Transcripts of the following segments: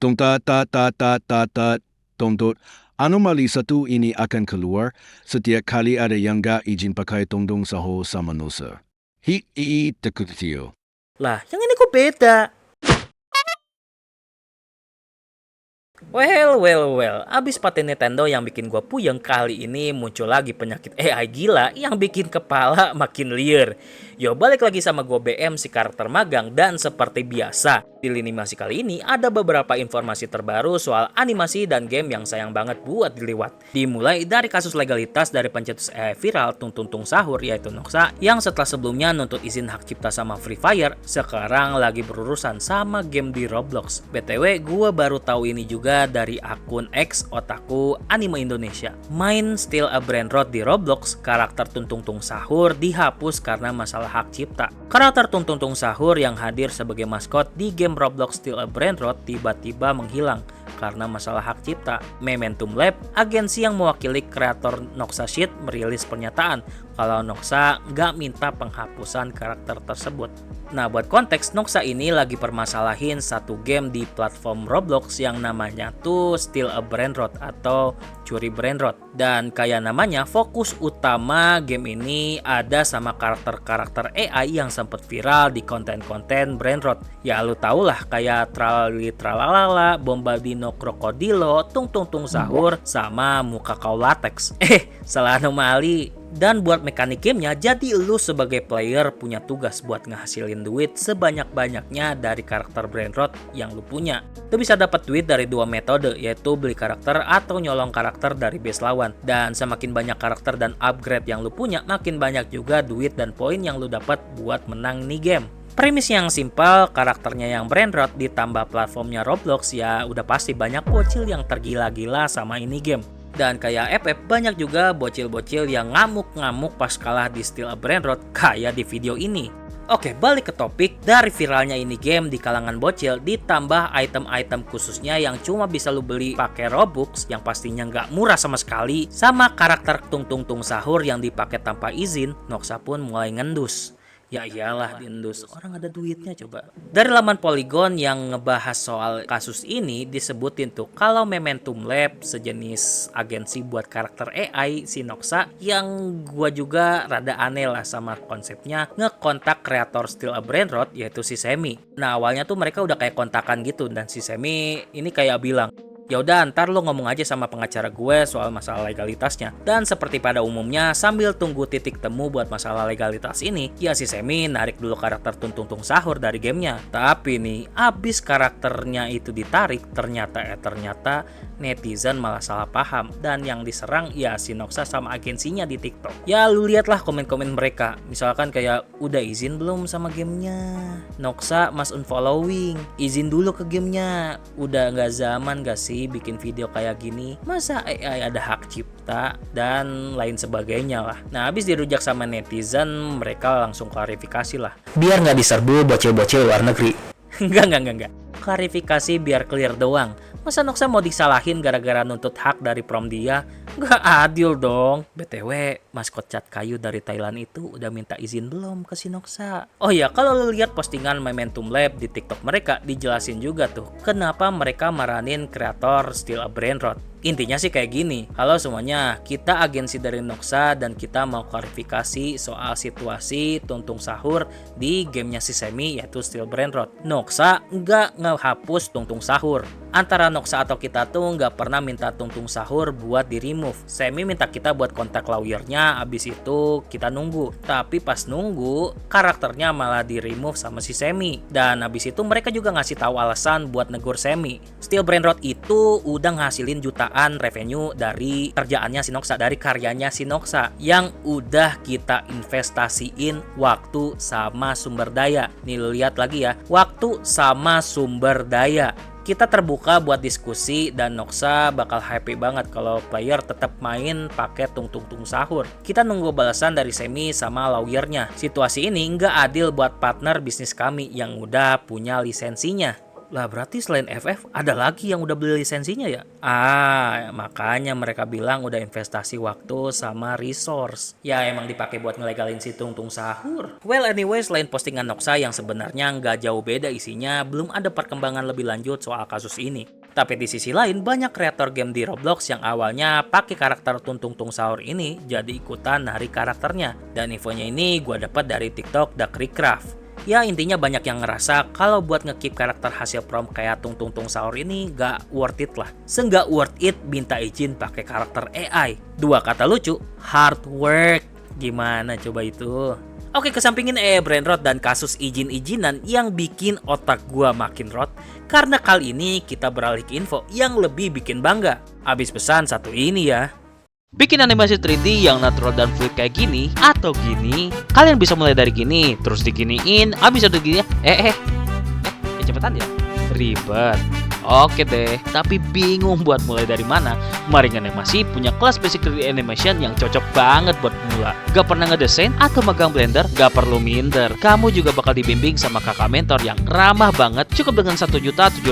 Tung ta ta ta ta ta ta tongtot. Anomali satu ini akan keluar setiap kali ada yang gak izin pakai tongtong sahur sama Nusa. Hi tekutio. Lah, yang ini kok beda? Well, abis paten Nintendo yang bikin gua puyeng, kali ini muncul lagi penyakit AI gila yang bikin kepala makin liar. Yo, balik lagi sama gua BM, si karakter magang, dan seperti biasa, di lini animasi kali ini ada beberapa informasi terbaru soal animasi dan game yang sayang banget buat diliwat. Dimulai dari kasus legalitas dari pencetus AI viral Tung Tung Tung Sahur yaitu Noxa, yang setelah sebelumnya nuntut izin hak cipta sama Free Fire, sekarang lagi berurusan sama game di Roblox. BTW, gua baru tahu ini juga dari akun X Otaku Anime Indonesia. Main Still a Brainrot di Roblox, karakter Tung Tung Tung Sahur dihapus karena masalah hak cipta. Karakter Tung Tung Tung Sahur yang hadir sebagai maskot di game Roblox Still a Brainrot tiba-tiba menghilang karena masalah hak cipta. Momentum Lab, agensi yang mewakili kreator Noxa Sheet, merilis pernyataan kalau Noxa nggak minta penghapusan karakter tersebut. Nah, buat konteks, Noxa ini lagi permasalahin satu game di platform Roblox yang namanya tuh Still a Brainrot atau Curi Brainrot. Dan kayak namanya, fokus utama game ini ada sama karakter-karakter AI yang sempat viral di konten-konten Brainrot. Ya lu tau lah, kayak Tralali Tralalala, Bombardino Krokodilo, Tung Tung Tung Sahur, sama Muka Kau Latex. Salah anomali. Dan buat mekanik gamenya, jadi lu sebagai player punya tugas buat ngehasilin duit sebanyak-banyaknya dari karakter Brainrot yang lu punya. Lu bisa dapat duit dari dua metode, yaitu beli karakter atau nyolong karakter dari base lawan. Dan semakin banyak karakter dan upgrade yang lu punya, makin banyak juga duit dan poin yang lu dapat buat menang nih game. Premis yang simpel, karakternya yang Brainrot ditambah platformnya Roblox, ya udah pasti banyak bocil yang tergila-gila sama ini game. Dan kayak FF, banyak juga bocil-bocil yang ngamuk-ngamuk pas kalah di Still a Brainrot kayak di video ini. Oke, balik ke topik. Dari viralnya ini game di kalangan bocil, ditambah item-item khususnya yang cuma bisa lu beli pakai Robux, yang pastinya nggak murah sama sekali, sama karakter Tung Tung Tung Sahur yang dipakai tanpa izin, Noxa pun mulai ngendus. Ya iyalah, diendus, orang ada duitnya coba. Dari laman Polygon yang ngebahas soal kasus ini, disebutin tuh kalau Momentum Lab, sejenis agensi buat karakter AI si Noxa, yang gua juga rada aneh lah sama konsepnya, ngekontak kreator Still a Brainrot yaitu si Semi. Nah, awalnya tuh mereka udah kayak kontakan gitu, dan si Semi ini kayak bilang, ya udah, ntar lo ngomong aja sama pengacara gue soal masalah legalitasnya. Dan seperti pada umumnya, sambil tunggu titik temu buat masalah legalitas ini, ya si Semi narik dulu karakter Tung Tung Tung Sahur dari gamenya. Tapi nih, abis karakternya itu ditarik, ternyata netizen malah salah paham. Dan yang diserang ya si Noxa sama agensinya di TikTok. Ya lu lihatlah komen-komen mereka. Misalkan kayak, udah izin belum sama gamenya? Noxa mas unfollowing. Izin dulu ke gamenya. Udah nggak zaman gak sih bikin video kayak gini? Masa AI ada hak cipta? Dan lain sebagainya lah. Nah, habis dirujak sama netizen, mereka langsung klarifikasi lah. Biar nggak diserbu bocil-bocil luar negeri. Enggak. Klarifikasi biar clear doang. Masa Noxa mau disalahin gara-gara nuntut hak dari prom dia? Nggak adil dong. BTW, maskot cat kayu dari Thailand itu udah minta izin belum ke si Noxa? Oh ya, kalau lu lihat postingan Momentum Lab di TikTok mereka, dijelasin juga tuh kenapa mereka maranin kreator Still a Brainrot. Intinya sih kayak gini, halo semuanya, kita agensi dari Noxa dan kita mau klarifikasi soal situasi Tung Tung Sahur di gamenya si Semi yaitu Still Brainrot. Noxa nggak ngehapus Tung Tung Sahur. Antara Noxa atau kita tuh nggak pernah minta Tung Tung Sahur buat di remove. Semi minta kita buat kontak lawyernya, abis itu kita nunggu. Tapi pas nunggu, karakternya malah di remove sama si Semi. Dan abis itu mereka juga ngasih tahu alasan buat negur Semi. Still Brainrot itu udah ngasilin jutaan revenue dari kerjaannya si Noxa, dari karyanya si Noxa yang udah kita investasiin waktu sama sumber daya. Nih lu lihat lagi ya, waktu sama sumber daya. Kita terbuka buat diskusi dan Noxa bakal happy banget kalau player tetap main pakai Tung Tung Tung Sahur. Kita nunggu balasan dari Semi sama lawyernya. Situasi ini nggak adil buat partner bisnis kami yang udah punya lisensinya. Lah berarti selain FF ada lagi yang udah beli lisensinya ya? Makanya mereka bilang udah investasi waktu sama resource. Ya emang dipakai buat ngelegalin si Tung Tung Sahur. Well anyway, selain postingan Noxa yang sebenarnya nggak jauh beda isinya, belum ada perkembangan lebih lanjut soal kasus ini. Tapi di sisi lain, banyak kreator game di Roblox yang awalnya pakai karakter Tung Tung Sahur ini jadi ikutan narik karakternya. Dan infonya ini gue dapat dari TikTok Dakrikraft. Ya intinya banyak yang ngerasa kalau buat ngekeep karakter hasil prom kayak Tung Tung Sahur ini gak worth it lah. Seenggak worth it minta izin pakai karakter AI. Dua kata lucu, hard work. Gimana coba itu? Oke, kesampingin brain rot dan kasus izin-izinan yang bikin otak gua makin rot, karena kali ini kita beralih ke info yang lebih bikin bangga. Abis pesan satu ini ya. Bikin animasi 3D yang natural dan fluid kayak gini atau gini, kalian bisa mulai dari gini, terus diginiin, abis udah gini, cepetan ya, ribet. Oke deh, tapi bingung buat mulai dari mana. Maring Animasi punya kelas basic 3D animation yang cocok banget buat pemula. Gak pernah ngedesain atau megang Blender, gak perlu minder. Kamu juga bakal dibimbing sama kakak mentor yang ramah banget. Cukup dengan 1.750.000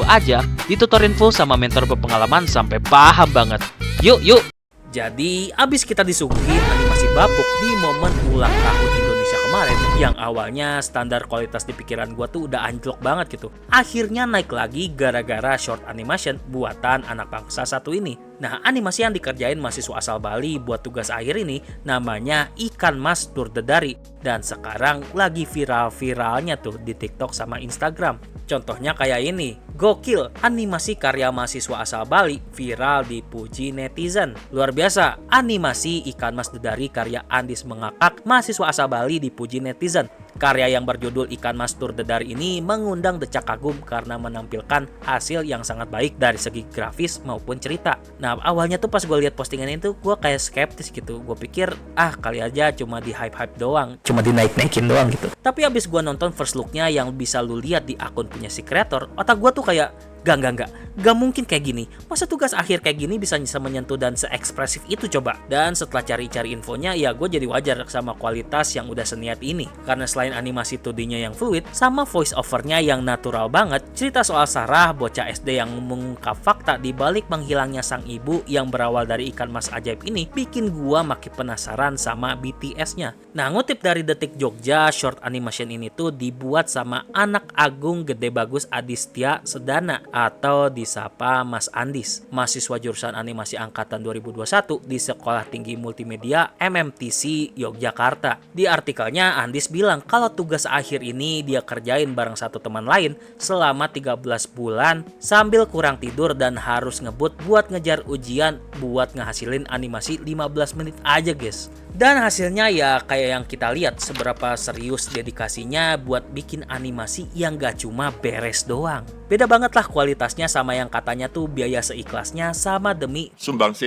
aja, ditutorin full sama mentor berpengalaman sampai paham banget. Yuk! Jadi, abis kita disuguhin animasi bapuk di momen ulang tahun Indonesia kemarin, yang awalnya standar kualitas di pikiran gua tuh udah anjlok banget gitu. Akhirnya naik lagi gara-gara short animation buatan anak bangsa satu ini. Nah, animasi yang dikerjain mahasiswa asal Bali buat tugas akhir ini namanya Ikan Mas Durdedari. Dan sekarang lagi viral-viralnya tuh di TikTok sama Instagram. Contohnya kayak ini, gokil, animasi karya mahasiswa asal Bali viral dipuji netizen. Luar biasa, animasi Ikan Mas Durdedari karya Andis Mengakak mahasiswa asal Bali dipuji netizen. Karya yang berjudul Ikan Mas Durdedari ini mengundang decak kagum karena menampilkan hasil yang sangat baik dari segi grafis maupun cerita. Nah, awalnya tuh pas gue lihat postingan itu gue kayak skeptis gitu. Gue pikir kali aja cuma di hype-hype doang, cuma dinaik-naikin doang gitu. Tapi abis gue nonton first looknya yang bisa lu lihat di akun punya si kreator, otak gue tuh kayak Gak mungkin kayak gini. Masa tugas akhir kayak gini bisa menyentuh dan seekspresif itu coba. Dan setelah cari-cari infonya, ya gue jadi wajar sama kualitas yang udah seniat ini. Karena selain animasi 2D-nya yang fluid, sama voice over-nya yang natural banget, cerita soal Sarah, bocah SD yang mengungkap fakta di balik menghilangnya sang ibu yang berawal dari ikan mas ajaib ini, bikin gue makin penasaran sama BTS-nya. Nah, ngutip dari Detik Jogja, short animation ini tuh dibuat sama anak agung gede bagus Adistia Sedana, atau disapa Mas Andis, mahasiswa jurusan animasi angkatan 2021 di Sekolah Tinggi Multimedia MMTC Yogyakarta. Di artikelnya Andis bilang kalau tugas akhir ini dia kerjain bareng satu teman lain selama 13 bulan sambil kurang tidur dan harus ngebut buat ngejar ujian buat ngehasilin animasi 15 menit aja guys. Dan hasilnya ya kayak yang kita lihat seberapa serius dedikasinya buat bikin animasi yang gak cuma beres doang. Beda banget lah kualitasnya sama yang katanya tuh biaya seikhlasnya sama demi sumbangsi.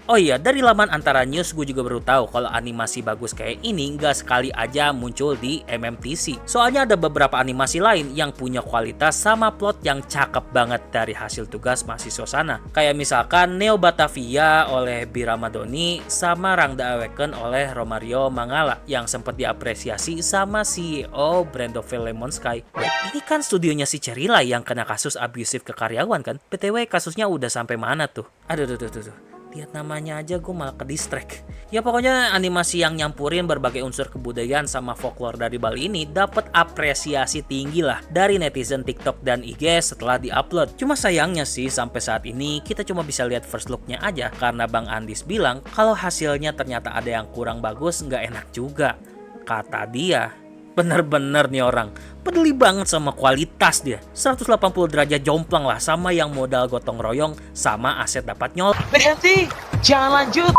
Oh iya, dari laman Antara News gue juga baru tahu kalau animasi bagus kayak ini gak sekali aja muncul di MMTC. Soalnya ada beberapa animasi lain yang punya kualitas sama plot yang cakep banget dari hasil tugas mahasiswa sana. Kayak misalkan Neo Batavia oleh Bira Madoni sama Rangda Awaken oleh Romario Mangala yang sempat diapresiasi sama CEO Brand of Lemon Sky. Ini kan studionya si Cerila yang kena kasus abusif ke karyawan kan? BTW kasusnya udah sampai mana tuh? Aduh. Lihat namanya aja gue malah ke distract. Ya pokoknya animasi yang nyampurin berbagai unsur kebudayaan sama folklore dari Bali ini dapat apresiasi tinggi lah dari netizen TikTok dan IG setelah diupload. Cuma sayangnya sih sampai saat ini kita cuma bisa lihat first looknya aja karena Bang Andis bilang kalau hasilnya ternyata ada yang kurang bagus, nggak enak juga. Kata dia. Bener-bener nih orang peduli banget sama kualitas dia. 180 derajat jomplang lah sama yang modal gotong royong sama aset dapat nyol. Berhenti, jangan lanjut.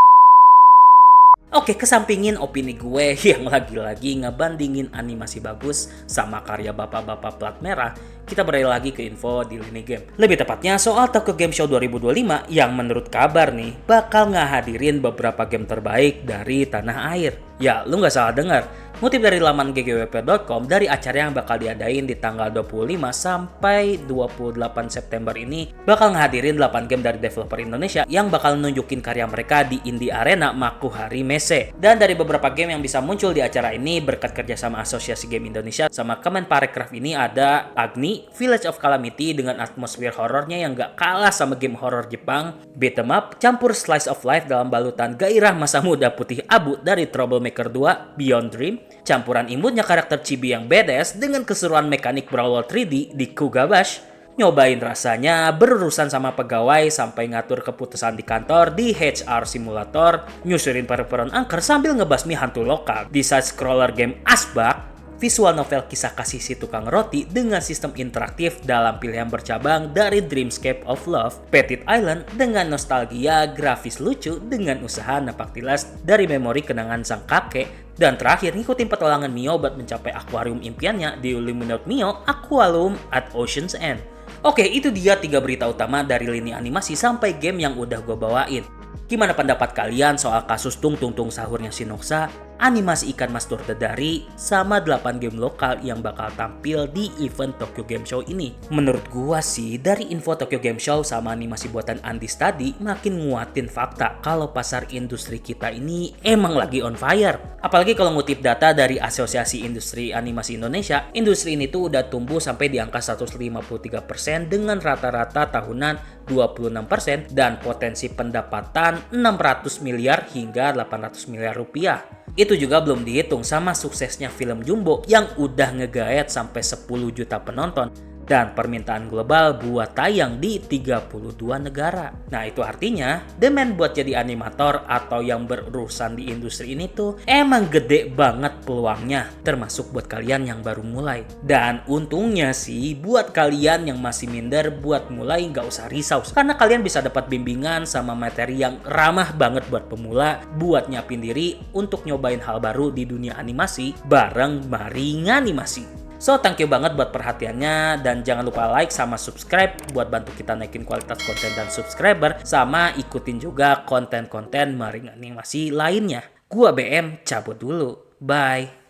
Oke, kesampingin opini gue yang lagi-lagi ngebandingin animasi bagus sama karya bapak-bapak plat merah, kita beralih lagi ke info di lini game. Lebih tepatnya soal Tokyo Game Show 2025 yang menurut kabar nih bakal ngehadirin beberapa game terbaik dari tanah air. Ya, lu nggak salah dengar. Ngutip dari laman ggwp.com, dari acara yang bakal diadain di tanggal 25 sampai 28 September ini bakal ngehadirin 8 game dari developer Indonesia yang bakal nunjukin karya mereka di Indie Arena Makuhari Messe. Dan dari beberapa game yang bisa muncul di acara ini berkat kerjasama Asosiasi Game Indonesia sama Kemenparekraf ini ada Agni, Village of Calamity dengan atmosfer horornya yang gak kalah sama game horor Jepang, beat 'em up, campur slice of life dalam balutan gairah masa muda putih abu dari Troublemaker 2, Beyond Dream, campuran imutnya karakter chibi yang badass dengan keseruan mekanik brawler 3D di Kugabash, nyobain rasanya berurusan sama pegawai sampai ngatur keputusan di kantor di HR Simulator, nyusurin perempuan angker sambil ngebasmi hantu lokal di side-scroller game Asbak, visual novel kisah kasih si tukang roti dengan sistem interaktif dalam pilihan bercabang dari Dreamscape of Love, Petit Island dengan nostalgia grafis lucu dengan usaha napak tilas dari memori kenangan sang kakek, dan terakhir ngikutin petualangan Mio buat mencapai akuarium impiannya di Illuminate Mio Aquarium at Ocean's End. Oke, itu dia 3 berita utama dari lini animasi sampai game yang udah gue bawain. Gimana pendapat kalian soal kasus Tung Tung Tung sahurnya Shinoxa, animasi Ikan Mas Durtedari, sama 8 game lokal yang bakal tampil di event Tokyo Game Show ini? Menurut gua sih, dari info Tokyo Game Show sama animasi buatan Andis tadi makin nguatin fakta kalau pasar industri kita ini emang lagi on fire. Apalagi kalau ngutip data dari Asosiasi Industri Animasi Indonesia, industri ini tuh udah tumbuh sampai di angka 153% dengan rata-rata tahunan 26% dan potensi pendapatan 600 miliar hingga 800 miliar rupiah. Itu juga belum dihitung sama suksesnya film Jumbo yang udah ngegaet sampai 10 juta penonton dan permintaan global buat tayang di 32 negara. Nah, itu artinya demand buat jadi animator atau yang berurusan di industri ini tuh emang gede banget peluangnya, termasuk buat kalian yang baru mulai. Dan untungnya sih buat kalian yang masih minder buat mulai nggak usah risau, karena kalian bisa dapat bimbingan sama materi yang ramah banget buat pemula buat nyiapin diri untuk nyobain hal baru di dunia animasi bareng Mari Nganimasi. So, thank you banget buat perhatiannya, dan jangan lupa like sama subscribe buat bantu kita naikin kualitas konten dan subscriber, sama ikutin juga konten-konten Mari Nganimasi lainnya. Gua BM cabut dulu. Bye.